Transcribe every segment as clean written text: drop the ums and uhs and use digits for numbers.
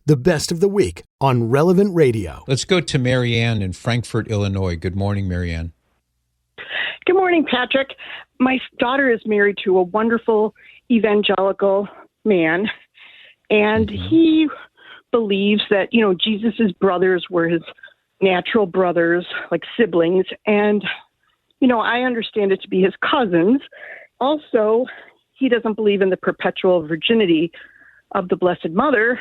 the best of the week on Relevant Radio. Let's go to Marianne in Frankfort, Illinois. Good morning, Marianne. Good morning, Patrick. My daughter is married to a wonderful evangelical man, and he believes that, Jesus' brothers were his natural brothers, like siblings, and, I understand it to be his cousins. Also, he doesn't believe in the perpetual virginity of the Blessed Mother.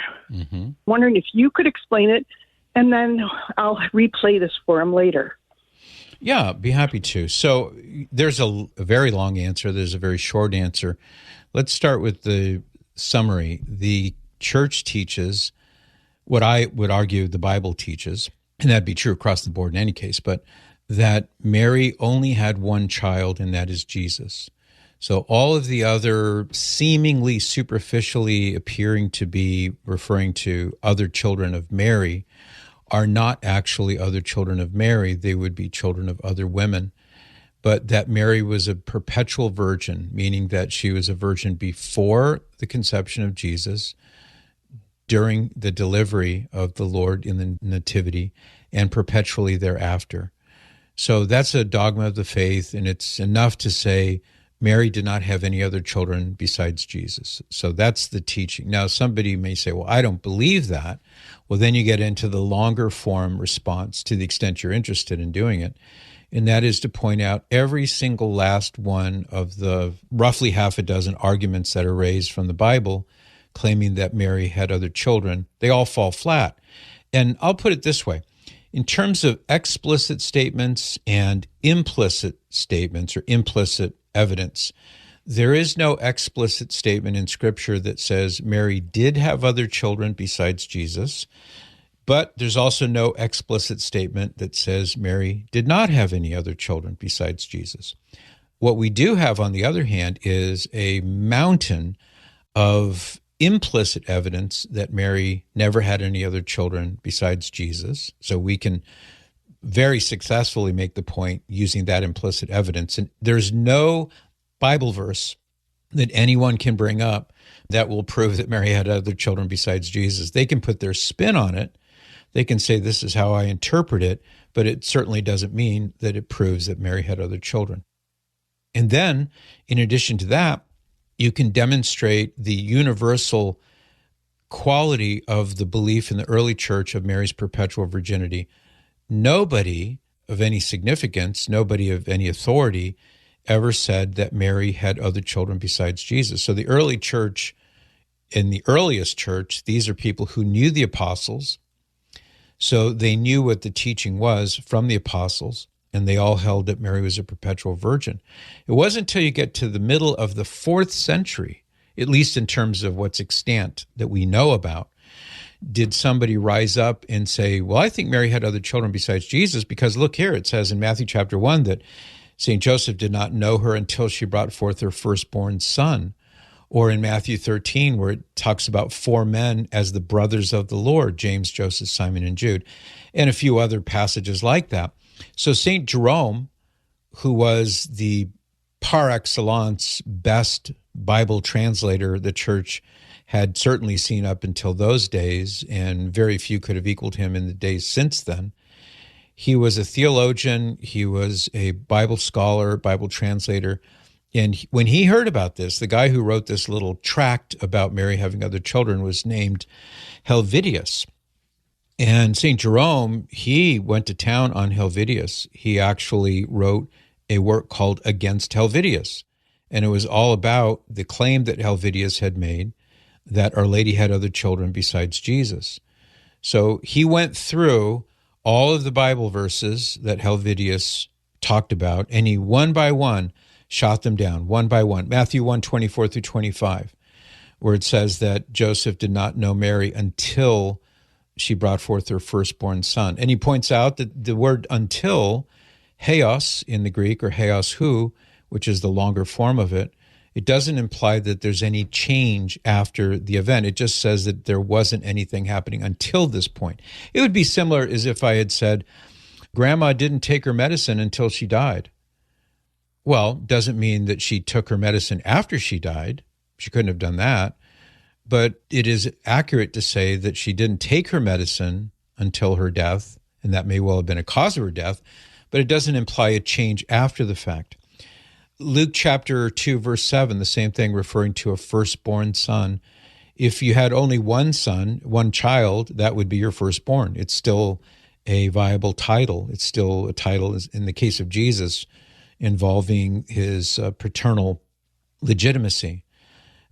Wondering if you could explain it, and then I'll replay this for him later. Yeah, be happy to. So there's a very long answer. There's a very short answer. Let's start with the summary. The church teaches what I would argue the Bible teaches, and that'd be true across the board in any case, but that Mary only had one child, and that is Jesus. So all of the other seemingly superficially appearing to be referring to other children of Mary are not actually other children of Mary. They would be children of other women. But that Mary was a perpetual virgin, meaning that she was a virgin before the conception of Jesus, during the delivery of the Lord in the Nativity, and perpetually thereafter. So that's a dogma of the faith, and it's enough to say Mary did not have any other children besides Jesus. So that's the teaching. Now, somebody may say, well, I don't believe that. Well, then you get into the longer form response to the extent you're interested in doing it. And that is to point out every single last one of the roughly half a dozen arguments that are raised from the Bible claiming that Mary had other children. They all fall flat. And I'll put it this way. In terms of explicit statements and implicit statements or implicit evidence, there is no explicit statement in Scripture that says Mary did have other children besides Jesus, but there's also no explicit statement that says Mary did not have any other children besides Jesus. What we do have, on the other hand, is a mountain of implicit evidence that Mary never had any other children besides Jesus. So we can very successfully make the point using that implicit evidence. And there's no Bible verse that anyone can bring up that will prove that Mary had other children besides Jesus. They can put their spin on it. They can say, this is how I interpret it, but it certainly doesn't mean that it proves that Mary had other children. And then, in addition to that, you can demonstrate the universal quality of the belief in the early church of Mary's perpetual virginity. Nobody of any significance, nobody of any authority ever said that Mary had other children besides Jesus. So the early church, in the earliest church, these are people who knew the apostles, so they knew what the teaching was from the apostles, and they all held that Mary was a perpetual virgin. It wasn't until you get to the middle of the 4th century, at least in terms of what's extant that we know about, did somebody rise up and say, well, I think Mary had other children besides Jesus, because look here, it says in Matthew chapter 1 that St. Joseph did not know her until she brought forth her firstborn son. Or in Matthew 13, where it talks about 4 men as the brothers of the Lord, James, Joseph, Simon, and Jude, and a few other passages like that. So St. Jerome, who was the par excellence best Bible translator the church had certainly seen up until those days, and very few could have equaled him in the days since then. He was a theologian, he was a Bible scholar, Bible translator, and when he heard about this, the guy who wrote this little tract about Mary having other children was named Helvidius. And St. Jerome, he went to town on Helvidius. He actually wrote a work called Against Helvidius, and it was all about the claim that Helvidius had made that Our Lady had other children besides Jesus. So he went through all of the Bible verses that Helvidius talked about, and he one by one shot them down, one by one. Matthew 1:24 through 25, where it says that Joseph did not know Mary until she brought forth her firstborn son. And he points out that the word until, heos in the Greek, or heos hu, which is the longer form of it, it doesn't imply that there's any change after the event. It just says that there wasn't anything happening until this point. It would be similar as if I had said, Grandma didn't take her medicine until she died. Well, doesn't mean that she took her medicine after she died. She couldn't have done that. But it is accurate to say that she didn't take her medicine until her death, and that may well have been a cause of her death, but it doesn't imply a change after the fact. Luke chapter 2, verse 7, the same thing, referring to a firstborn son. If you had only one son, one child, that would be your firstborn. It's still a viable title. It's still a title, in the case of Jesus, involving his paternal legitimacy.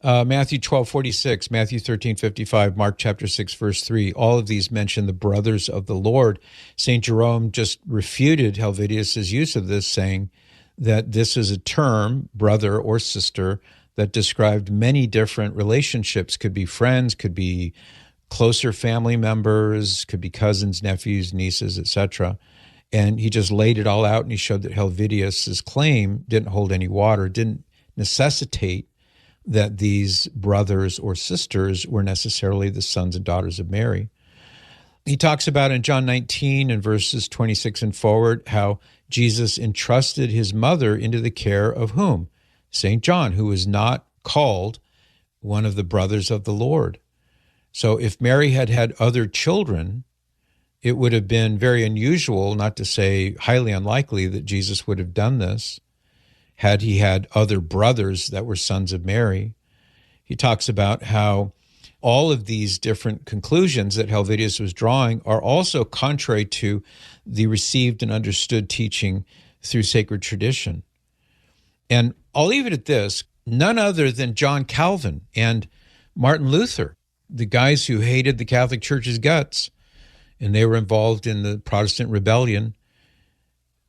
Matthew 12:46, Matthew 13:55, Mark chapter 6, verse 3, all of these mention the brothers of the Lord. St. Jerome just refuted Helvidius' use of this, saying that this is a term, brother or sister, that described many different relationships. Could be friends, could be closer family members, could be cousins, nephews, nieces, etc. And he just laid it all out, and he showed that Helvidius' claim didn't hold any water, didn't necessitate that these brothers or sisters were necessarily the sons and daughters of Mary. He talks about in John 19 and verses 26 and forward how Jesus entrusted his mother into the care of whom? St. John, who was not called one of the brothers of the Lord. So if Mary had had other children, it would have been very unusual, not to say highly unlikely, that Jesus would have done this had he had other brothers that were sons of Mary. He talks about how all of these different conclusions that Helvidius was drawing are also contrary to the received and understood teaching through sacred tradition. And I'll leave it at this. None other than John Calvin and Martin Luther, the guys who hated the Catholic Church's guts, and they were involved in the Protestant rebellion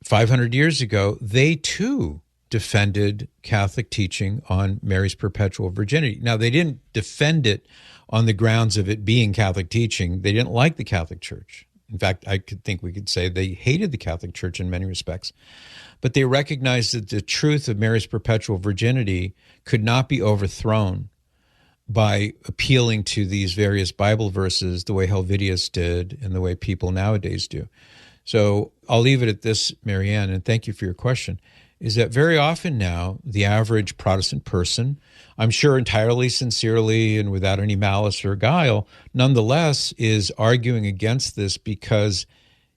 500 years ago, they too defended Catholic teaching on Mary's perpetual virginity. Now, they didn't defend it on the grounds of it being Catholic teaching. They didn't like the Catholic Church. In fact, we could say they hated the Catholic Church in many respects. But they recognized that the truth of Mary's perpetual virginity could not be overthrown by appealing to these various Bible verses the way Helvidius did and the way people nowadays do. So I'll leave it at this, Marianne, and thank you for your question, is that very often now the average Protestant person, I'm sure entirely sincerely and without any malice or guile, nonetheless is arguing against this because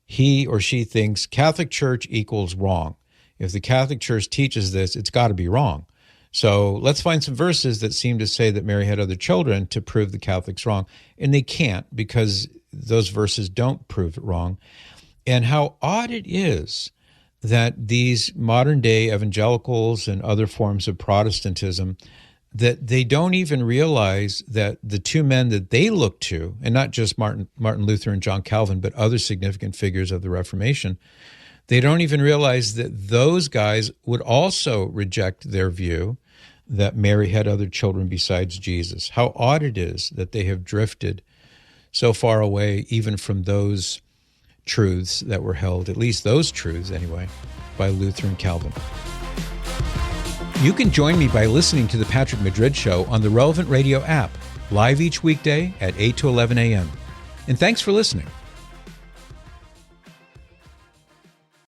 he or she thinks Catholic Church equals wrong. If the Catholic Church teaches this, it's got to be wrong. So let's find some verses that seem to say that Mary had other children to prove the Catholics wrong. And they can't, because those verses don't prove it wrong. And how odd it is that these modern-day evangelicals and other forms of Protestantism, that they don't even realize that the two men that they look to, and not just Martin Luther and John Calvin, but other significant figures of the Reformation, they don't even realize that those guys would also reject their view that Mary had other children besides Jesus. How odd it is that they have drifted so far away even from those truths that were held, at least those truths anyway, by Luther and Calvin. You can join me by listening to The Patrick Madrid Show on the Relevant Radio app, live each weekday at 8 to 11 a.m. And thanks for listening.